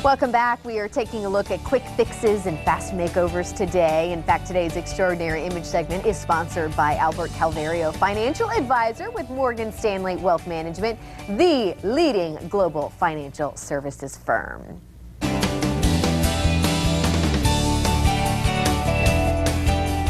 Welcome back. We are taking a look at quick fixes and fast makeovers today. In fact, today's Extraordinary Image segment is sponsored by Albert Calvario, financial advisor with Morgan Stanley Wealth Management, the leading global financial services firm.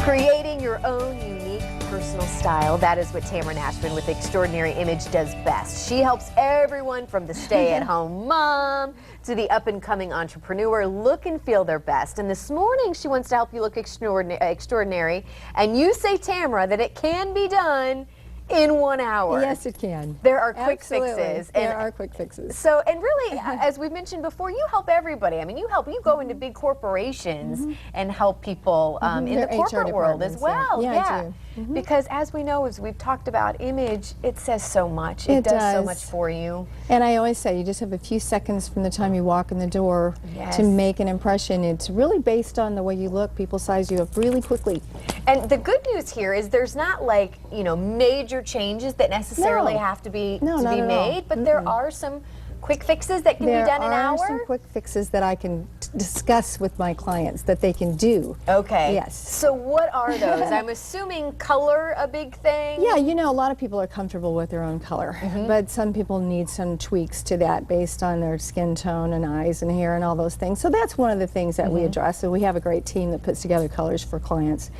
Creating your own unique personal style. That is what Tamra Nashman with Extraordinary Image does best. She helps everyone from the stay-at-home mom to the up-and-coming entrepreneur look and feel their best. And this morning, she wants to help you look extraordinary. And you say, Tamra, that it can be done in 1 hour. Yes, it can. There are quick Absolutely. fixes. There are quick fixes. So, and really, as we mentioned before, you help everybody. I mean, you go into big corporations and help people in the corporate world as well. Yeah, I do. Because as we know, as we've talked about, image, it says so much. It does so much for you. And I always say, you just have a few seconds from the time you walk in the door to make an impression. It's really based on the way you look. People size you up really quickly. And the good news here is there's not like, you know, major changes that necessarily have to be made, but there are some quick fixes that can be done in an hour? There are some quick fixes that I can discuss with my clients that they can do. Okay. Yes. So what are those? I'm assuming color a big thing? Yeah, you know, a lot of people are comfortable with their own color, but some people need some tweaks to that based on their skin tone and eyes and hair and all those things. So that's one of the things that we address. So we have a great team that puts together colors for clients.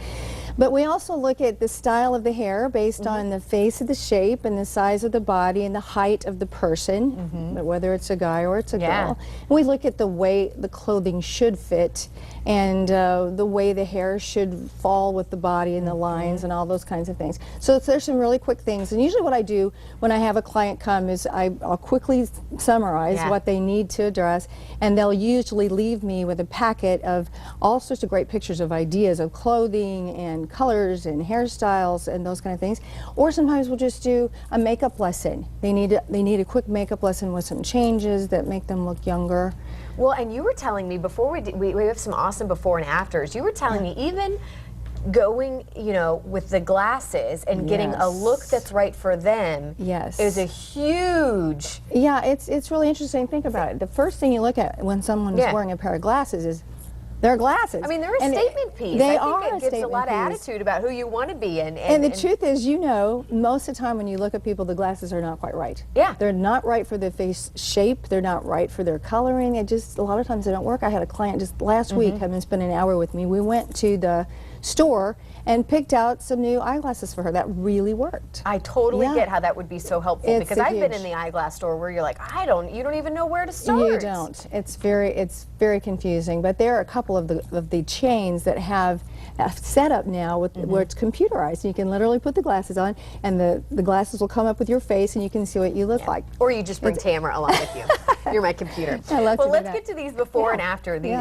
But we also look at the style of the hair based on the face of the shape and the size of the body and the height of the person, whether it's a guy or it's a girl. And we look at the way the clothing should fit and the way the hair should fall with the body and the lines and all those kinds of things. So there's some really quick things. And usually what I do when I have a client come is I'll quickly summarize what they need to address, and they'll usually leave me with a packet of all sorts of great pictures of ideas of clothing and colors and hairstyles and those kind of things. Or sometimes we'll just do a makeup lesson. They need a quick makeup lesson with some changes that make them look younger. We and you were telling me before we have some awesome before and afters. You were telling me even going, you know, with the glasses and getting a look that's right for them is a huge... Yeah, it's really interesting. Think about it. The first thing you look at when someone's wearing a pair of glasses is their glasses. I mean, they're a statement piece. They I think it gives a lot of attitude about who you want to be. And the truth is, you know, most of the time when you look at people, the glasses are not quite right. Yeah. They're not right for their face shape. They're not right for their coloring. It just, a lot of times they don't work. I had a client just last week come and spend an hour with me. We went to the store and picked out some new eyeglasses for her that really worked. I totally get how that would be so helpful because I've been in the eyeglass store where you're like, you don't even know where to start. You don't. It's very confusing. But there are a couple of the chains that have a setup now with where it's computerized. You can literally put the glasses on, and the glasses will come up with your face, and you can see what you look like. Or you just bring Tamra along with you. You're my computer. I love well, let's get to these before and after. These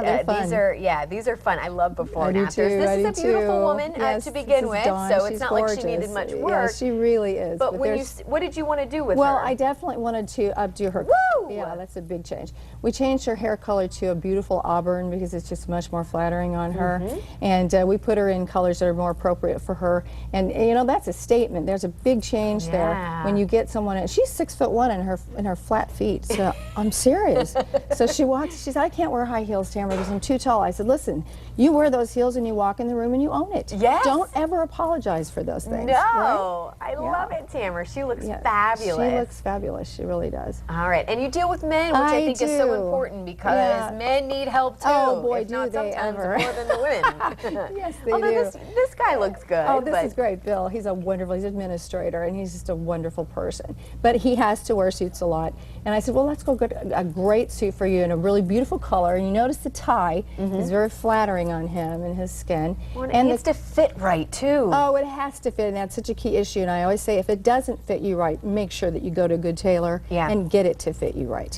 are fun. I love before and afters. This is a beautiful woman to begin with, so it's not like she needed much work. Yeah, she really is. But what did you want to do with her? Well, I definitely wanted to updo her. Woo! Yeah, that's a big change. We changed her hair color to a beautiful auburn because it's just much more flattering on her, and we put her in colors that are more appropriate for her. And you know, that's a statement. There's a big change there when you get someone. She's 6'1" in her flat feet. So I'm serious. So she walks. She said, "I can't wear high heels, Tamra, because I'm too tall." I said, "Listen, you wear those heels and you walk in the room and you own it. Yes. Don't ever apologize for those things." No, I love it, Tamra. She looks fabulous. She looks fabulous. She really does. All right, and you deal with men, which I think is so important because men need help too. Oh boy, if do not they sometimes ever. more than the women. Yes, they Although do. this guy looks good. Oh, this is great, Bill. He's an administrator, and he's just a wonderful person. But he has to wear suits a lot. And I said, well, let's go get a great suit for you in a really beautiful color. And you notice the tie is very flattering on him and his skin. Well, and it needs to fit right too. Oh, it has to fit, and that's such a key issue. And I always say, if it doesn't fit you right, make sure that you go to a good tailor and get it to fit you right.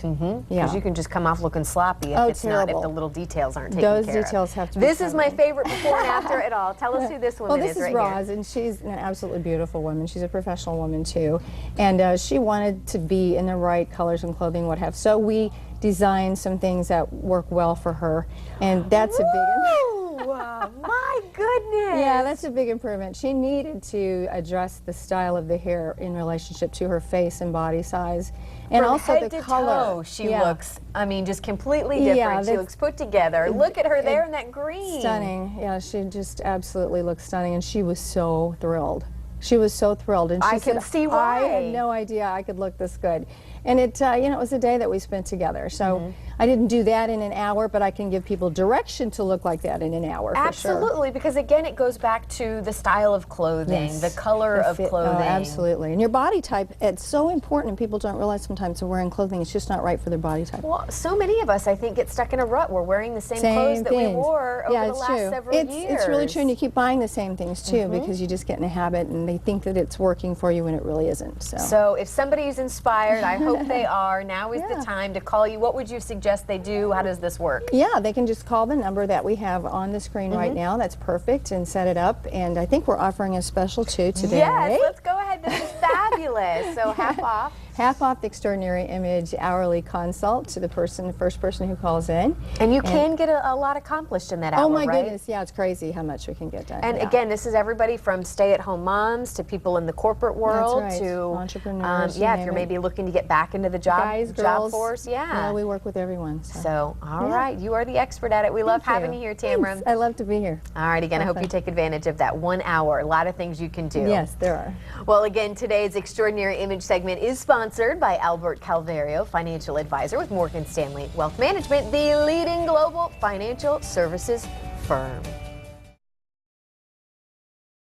Because you can just come off looking sloppy if it's not, if the little details aren't taken Those care of. details have to be This is my favorite before and after it all. Tell us who this woman is right here. Roz, and she's an absolutely beautiful woman. She's a professional woman too, and she wanted to be in the right colors and clothing, what have. So we designed some things that work well for her, and that's a big. My goodness. Yeah, that's a big improvement. She needed to address the style of the hair in relationship to her face and body size. And From also head the to color. toe, she Yeah. looks, I mean, just completely different. Yeah, She looks put together. Look at her there in that green. Stunning. Yeah, she just absolutely looks stunning, and she was so thrilled. She was so thrilled, and she I said, can see why. I had no idea I could look this good. And it, you know, it was a day that we spent together. So I didn't do that in an hour, but I can give people direction to look like that in an hour. Absolutely, because again, it goes back to the style of clothing, Yes. the color of clothing. Oh, absolutely. And your body type, it's so important, and people don't realize sometimes they're wearing clothing, it's just not right for their body type. Well, so many of us, I think, get stuck in a rut. We're wearing the same clothes that we things. wore over the last several years. It's really true, and you keep buying the same things too because you just get in a habit, and they think that it's working for you when it really isn't. So if somebody's inspired, I hope they are. Now is the time to call you. What would you suggest they do? How does this work? Yeah, they can just call the number that we have on the screen right now. That's perfect, and set it up. And I think we're offering a special too today. Yes, let's go ahead. This is fabulous. So half off. Half off the Extraordinary Image hourly consult to the first person who calls in. And you can get a lot accomplished in that hour, Oh my right? goodness, yeah, it's crazy how much we can get done. And yeah. again, this is everybody from stay-at-home moms to people in the corporate world That's right. to entrepreneurs. yeah, if you're maybe looking to get back into the job girls, force, yeah, we work with everyone. So, all right, you are the expert at it. We love having you here, Tamra. Thanks. I love to be here. All right, again, I hope you take advantage of that 1 hour. A lot of things you can do. Yes, there are. Well, again, today's Extraordinary Image segment is sponsored by Albert Calvario, financial advisor with Morgan Stanley Wealth Management, the leading global financial services firm.